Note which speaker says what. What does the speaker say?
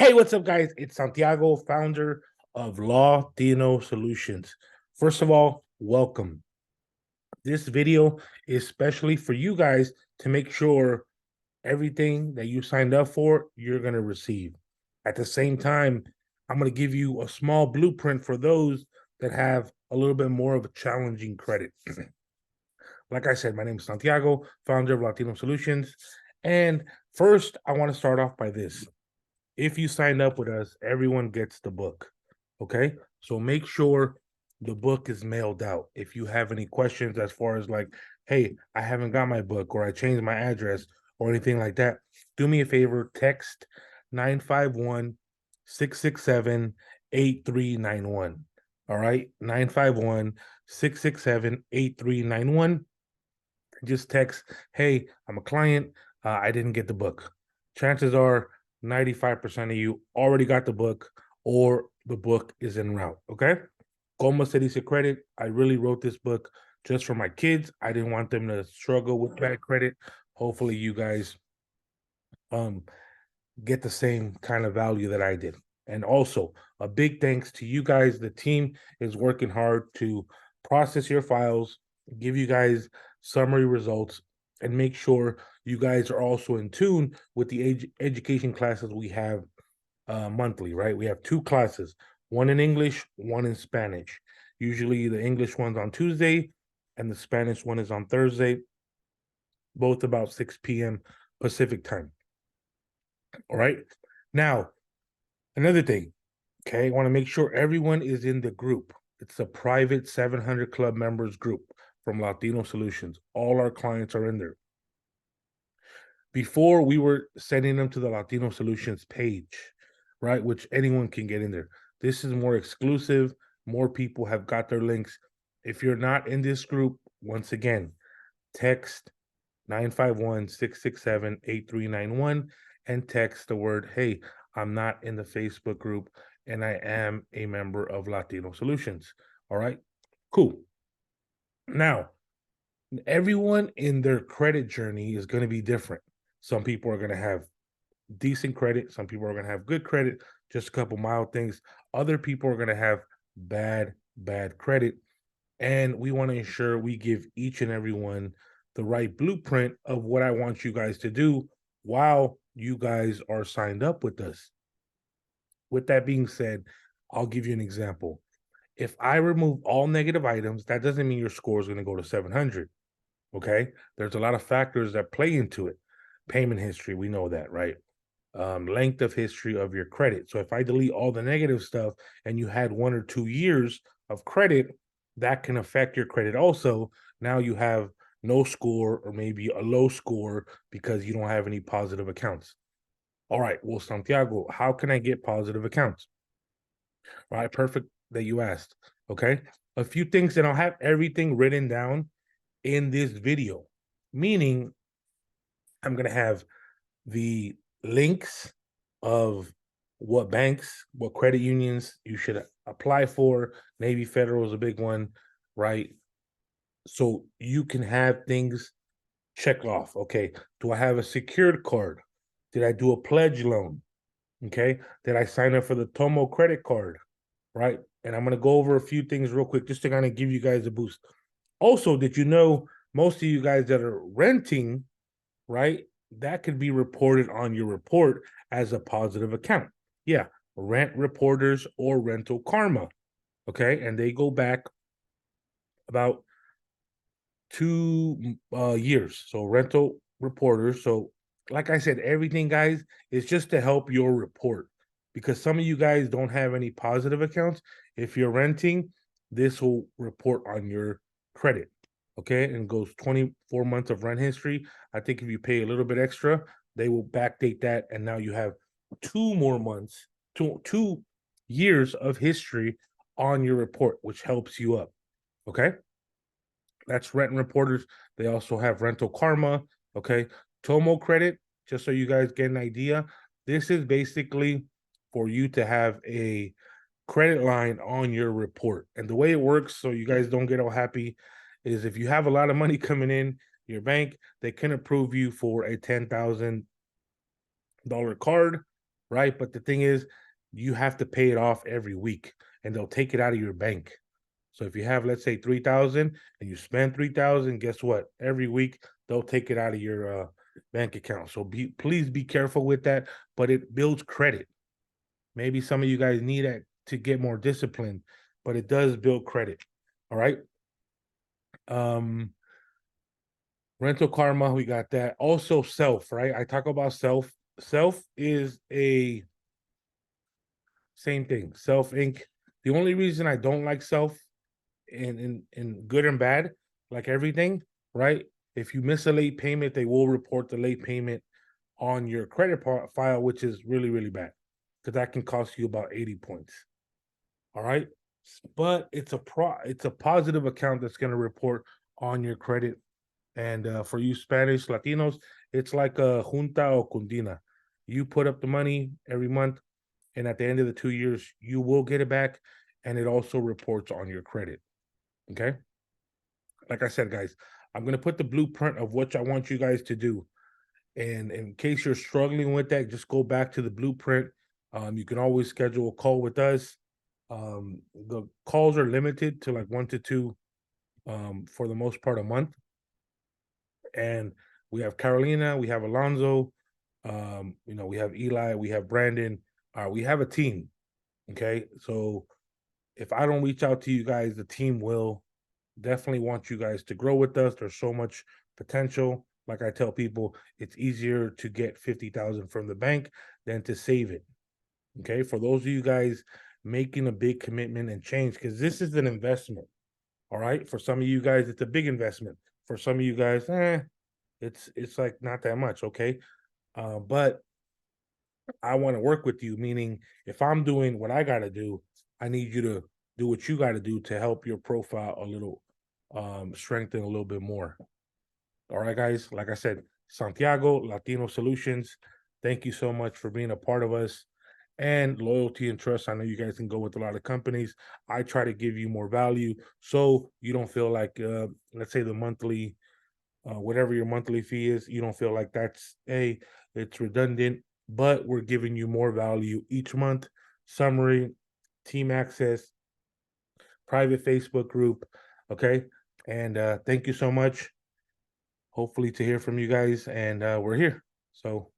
Speaker 1: Hey, what's up, guys? It's Santiago, founder of Lawtino Solutions. First of all, welcome. This video is specially for you guys to make sure everything that you signed up for, you're going to receive. At the same time, I'm going to give you a small blueprint for those that have a little bit more of a challenging credit. Like I said, my name is Santiago, founder of Latino Solutions. And first, I want to start off by this. If you sign up with us, everyone gets the book. Okay. So make sure the book is mailed out. If you have any questions as far as like, hey, I haven't got my book or I changed my address or anything like that, do me a favor, text 951 667 8391. All right. 951 667 8391. Just text, hey, I'm a client. I didn't get the book. Chances are 95% of you already got the book or the book is en route. Okay. Como se dice credit. I really wrote this book just for my kids. I didn't want them to struggle with bad credit. Hopefully, you guys um get the same kind of value that I did. And also, a big thanks to you guys. The team is working hard to process your files, give you guys summary results, and make sure you guys are also in tune with the education classes we have monthly, right? We have two classes, one in English, one in Spanish. Usually the English one's on Tuesday and the Spanish one is on Thursday, both about 6 p.m. Pacific time. All right. Now, another thing, okay, I want to make sure everyone is in the group. It's a private 700 Club members group from Latino Solutions. All our clients are in there. Before, we were sending them to the Latino Solutions page, right, which anyone can get in there. This is more exclusive. More people have got their links. If you're not in this group, once again, text 951 667 8391 and text the word, hey, I'm not in the Facebook group and I am a member of Latino Solutions. All right, cool. Now, everyone in their credit journey is going to be different. Some people are going to have decent credit, some people are going to have good credit, just a couple mild things. Other people are going to have bad credit. And we want to ensure we give each and every one the right blueprint of what I want you guys to do while you guys are signed up with us. With that being said, I'll give you an example. If I remove all negative items, that doesn't mean your score is going to go to 700. Okay. There's a lot of factors that play into it. Payment history, we know that, right? Length of history of your credit. So if I delete all the negative stuff and you had 1 or 2 years of credit, that can affect your credit also. Now you have no score or maybe a low score because you don't have any positive accounts. All right, well, Santiago, how can I get positive accounts? All right, perfect that you asked. Okay, a few things, and I'll have everything written down in this video, meaning I'm going to have the links of what banks, what credit unions you should apply for. Navy Federal is a big one, right? So you can have things checked off. Okay, do I have a secured card? Did I do a pledge loan? Okay, did I sign up for the Tomo credit card? Right, and I'm going to go over a few things real quick just to kind of give you guys a boost. Also, did you know most of you guys that are renting, right, that could be reported on your report as a positive account. Yeah, rent reporters or rental karma. Okay, and they go back about 2 years. So rental reporters. So, like I said, everything, guys, is just to help your report because some of you guys don't have any positive accounts. If you're renting, this will report on your credit. Okay, and goes 24 months of rent history. I think if you pay a little bit extra, they will backdate that, and now you have 2 more months, 2 years of history on your report, which helps you up. Okay, that's rent reporters. They also have rental karma. Okay, Tomo credit. Just so you guys get an idea, this is basically for you to have a credit line on your report. And the way it works, so you guys don't get all happy, is if you have a lot of money coming in your bank, they can approve you for a $10,000 card, right? But the thing is, you have to pay it off every week, and they'll take it out of your bank. So if you have, let's say, 3,000 and you spend 3,000, guess what? Every week they'll take it out of your bank account. So please be careful with that, but it builds credit. Maybe some of you guys need it to get more disciplined, but it does build credit. All right. Um, rental karma, we got that. Also, self, right? I talk about self. Self is a same thing. Self Inc. The only reason I don't like self in good and bad, like everything, right? If you miss a late payment, they will report the late payment on your credit file, which is really, really bad because that can cost you about 80 points. All right. But it's a positive account that's going to report on your credit. And for you Spanish Latinos, it's like a junta or cundina. You put up the money every month, and at the end of the 2 years, you will get it back. And it also reports on your credit. Okay. Like I said, guys, I'm going to put the blueprint of what I want you guys to do. And in case you're struggling with that, just go back to the blueprint. You can always schedule a call with us. The calls are limited to like 1 to 2 for the most part a month. And we have Carolina, we have Alonzo, we have Eli, we have Brandon. We have a team. Okay. So if I don't reach out to you guys, the team will definitely want you guys to grow with us. There's so much potential. Like I tell people, it's easier to get 50,000 from the bank than to save it. Okay. For those of you guys making a big commitment and change, because this is an investment. All right. For some of you guys, it's a big investment. For some of you guys, it's like not that much. Okay. But I want to work with you, meaning if I'm doing what I got to do, I need you to do what you got to do to help your profile a little, strengthen a little bit more. All right, guys. Like I said, Santiago, Lawtino Solutions, thank you so much for being a part of us. And loyalty and trust. I know you guys can go with a lot of companies. I try to give you more value so you don't feel like, let's say, the monthly whatever your monthly fee is, you don't feel like it's redundant, but we're giving you more value each month. Summary, team access, private Facebook group. Okay. And thank you so much. Hopefully to hear from you guys. And we're here. So